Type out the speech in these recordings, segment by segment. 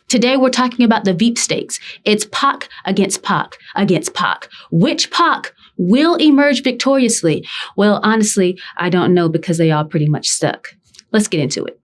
Today, we're talking about the Veepstakes. It's Pac against Pac against Pac. Which Pac will emerge victoriously? Well, honestly, I don't know because they all pretty much stuck. Let's get into it.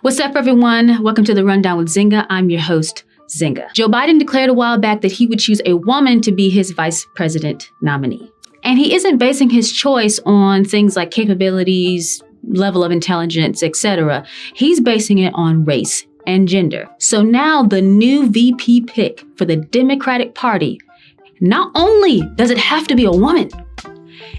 What's up, everyone? Welcome to the Rundown with Nzinga. I'm your host, Nzinga. Joe Biden declared a while back that he would choose a woman to be his vice president nominee. And he isn't basing his choice on things like capabilities, level of intelligence, etc. He's basing it on race and gender. So now the new VP pick for the Democratic Party, not only does it have to be a woman,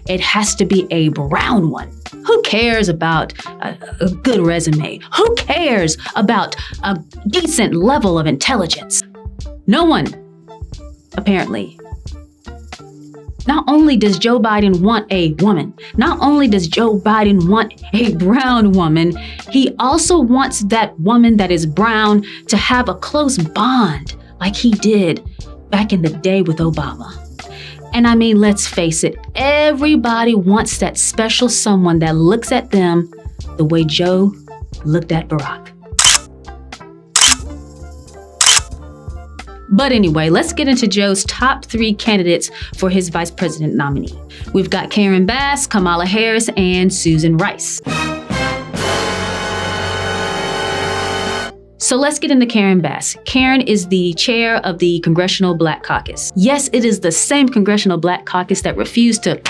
it has to be a brown one. Who cares about a good resume? Who cares about a decent level of intelligence? No one, apparently. Not only does Joe Biden want a woman, not only does Joe Biden want a brown woman, he also wants that woman that is brown to have a close bond like he did back in the day with Obama. And I mean, let's face it, everybody wants that special someone that looks at them the way Joe looked at Barack. But anyway, let's get into Joe's top 3 candidates for his vice president nominee. We've got Karen Bass, Kamala Harris, and Susan Rice. So let's get into Karen Bass. Karen is the chair of the Congressional Black Caucus. Yes, it is the same Congressional Black Caucus that refused to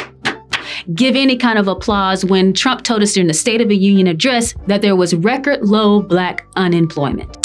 give any kind of applause when Trump told us during the State of the Union address that there was record low Black unemployment.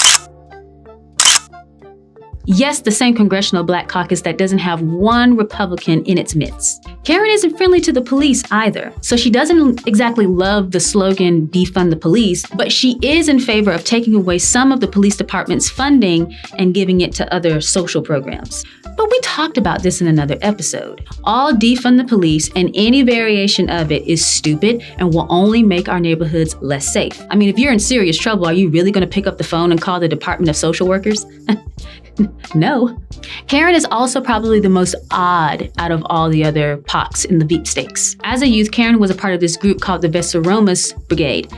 Yes, the same Congressional Black Caucus that doesn't have one Republican in its midst. Karen isn't friendly to the police either, so she doesn't exactly love the slogan, defund the police, but she is in favor of taking away some of the police department's funding and giving it to other social programs. But we talked about this in another episode. All defund the police and any variation of it is stupid and will only make our neighborhoods less safe. I mean, if you're in serious trouble, are you really going to pick up the phone and call the Department of Social Workers? No. Karen is also probably the most odd out of all the other POCs in the Veepstakes. As a youth, Karen was a part of this group called the Veepstakes Brigade.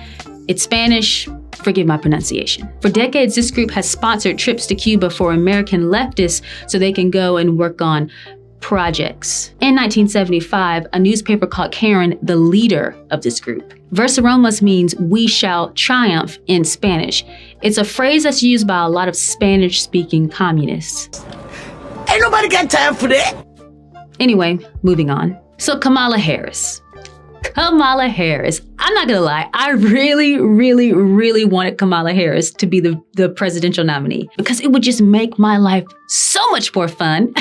It's Spanish, forgive my pronunciation. For decades, this group has sponsored trips to Cuba for American leftists so they can go and work on projects. In 1975, a newspaper called Karen the leader of this group. Veepstakes means we shall triumph in Spanish. It's a phrase that's used by a lot of Spanish-speaking communists. Ain't nobody got time for that. Anyway, moving on. So Kamala Harris. Kamala Harris. I'm not gonna lie, I really wanted Kamala Harris to be the presidential nominee because it would just make my life so much more fun.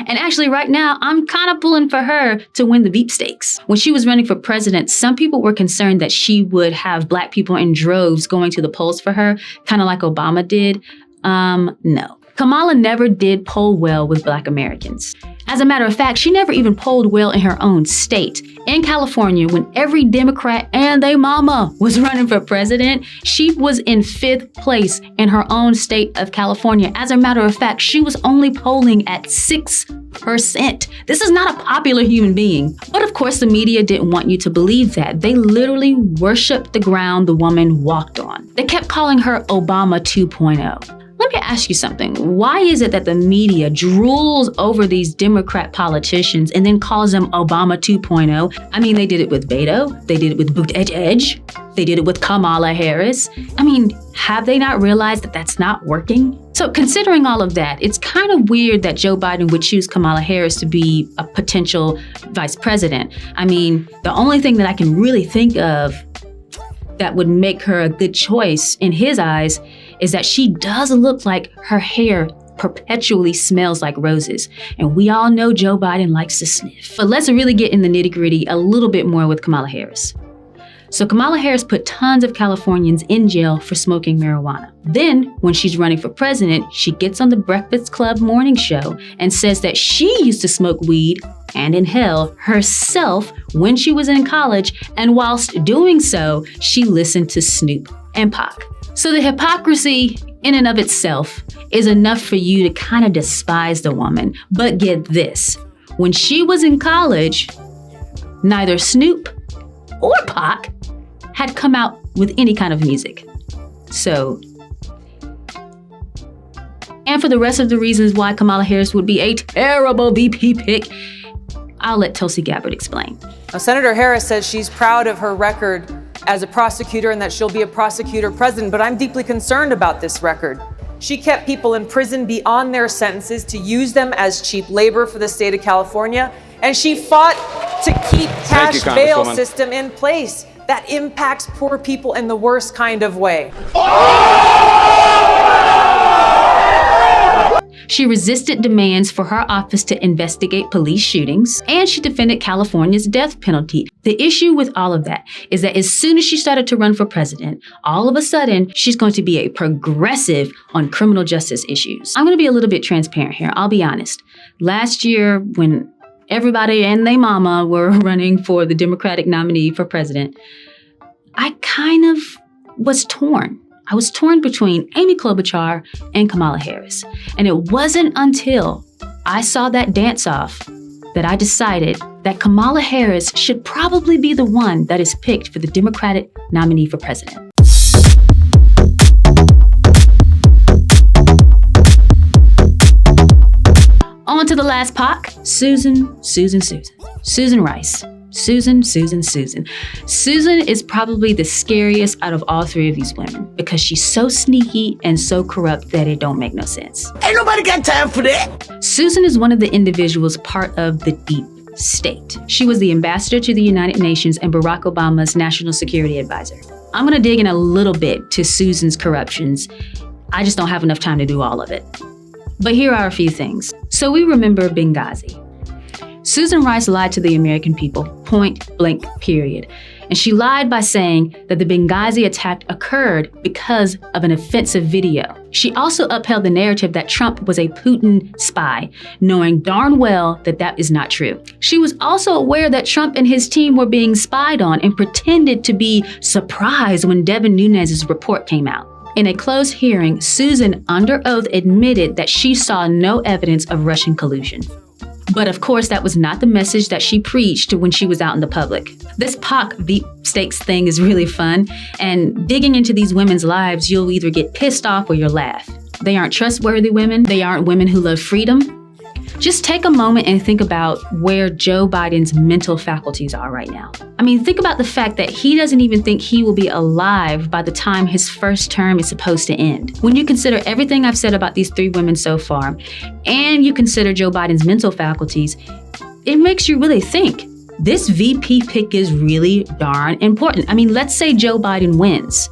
And actually right now, I'm kind of pulling for her to win the Veepstakes. When she was running for president, some people were concerned that she would have Black people in droves going to the polls for her, kind of like Obama did. No. Kamala never did poll well with Black Americans. As a matter of fact, she never even polled well in her own state. In California, when every Democrat and their mama was running for president, she was in 5th place in her own state of California. As a matter of fact, she was only polling at 6%. This is not a popular human being. But of course, the media didn't want you to believe that. They literally worshiped the ground the woman walked on. They kept calling her Obama 2.0. Let me ask you something. Why is it that the media drools over these Democrat politicians and then calls them Obama 2.0? I mean, they did it with Beto. They did it with Buttigieg. They did it with Kamala Harris. I mean, have they not realized that that's not working? So considering all of that, it's kind of weird that Joe Biden would choose Kamala Harris to be a potential vice president. I mean, the only thing that I can really think of that would make her a good choice in his eyes is that she does look like her hair perpetually smells like roses. And we all know Joe Biden likes to sniff. But let's really get in the nitty-gritty a little bit more with Kamala Harris. So Kamala Harris put tons of Californians in jail for smoking marijuana. Then, when she's running for president, she gets on the Breakfast Club morning show and says that she used to smoke weed and inhale herself when she was in college, and whilst doing so, she listened to Snoop and Pac. So the hypocrisy in and of itself is enough for you to kind of despise the woman. But get this, when she was in college, neither Snoop or Pac had come out with any kind of music. So, and for the rest of the reasons why Kamala Harris would be a terrible VP pick, I'll let Tulsi Gabbard explain. Now, Senator Harris says she's proud of her record as a prosecutor and that she'll be a prosecutor president, but I'm deeply concerned about this record. She kept people in prison beyond their sentences to use them as cheap labor for the state of California, and she fought to keep cash bail system in place that impacts poor people in the worst kind of way. She resisted demands for her office to investigate police shootings, and she defended California's death penalty. The issue with all of that is that as soon as she started to run for president, all of a sudden, she's going to be a progressive on criminal justice issues. I'm going to be a little bit transparent here. I'll be honest. Last year, when everybody and their mama were running for the Democratic nominee for president, I kind of was torn. I was torn between Amy Klobuchar and Kamala Harris. And it wasn't until I saw that dance-off that I decided that Kamala Harris should probably be the one that is picked for the Democratic nominee for president. On to the last Pac, Susan Rice. Susan is probably the scariest out of all three of these women because she's so sneaky and so corrupt that it don't make no sense. Ain't nobody got time for that. Susan is one of the individuals part of the deep state. She was the ambassador to the United Nations and Barack Obama's national security advisor. I'm gonna dig in a little bit to Susan's corruptions. I just don't have enough time to do all of it. But here are a few things. So we remember Benghazi. Susan Rice lied to the American people, point blank, period. And she lied by saying that the Benghazi attack occurred because of an offensive video. She also upheld the narrative that Trump was a Putin spy, knowing darn well that that is not true. She was also aware that Trump and his team were being spied on and pretended to be surprised when Devin Nunes's report came out. In a closed hearing, Susan, under oath, admitted that she saw no evidence of Russian collusion. But of course, that was not the message that she preached when she was out in the public. This Pac Veepstakes thing is really fun, and digging into these women's lives, you'll either get pissed off or you'll laugh. They aren't trustworthy women. They aren't women who love freedom. Just take a moment and think about where Joe Biden's mental faculties are right now. I mean, think about the fact that he doesn't even think he will be alive by the time his first term is supposed to end. When you consider everything I've said about these three women so far, and you consider Joe Biden's mental faculties, it makes you really think. This VP pick is really darn important. I mean, let's say Joe Biden wins.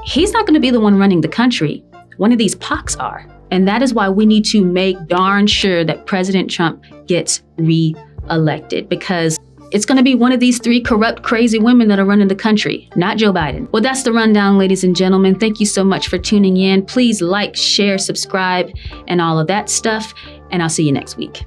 He's not going to be the one running the country. One of these Pacs are. And that is why we need to make darn sure that President Trump gets re-elected, because it's going to be one of these three corrupt, crazy women that are running the country, not Joe Biden. Well, that's the rundown, ladies and gentlemen. Thank you so much for tuning in. Please like, share, subscribe, and all of that stuff. And I'll see you next week.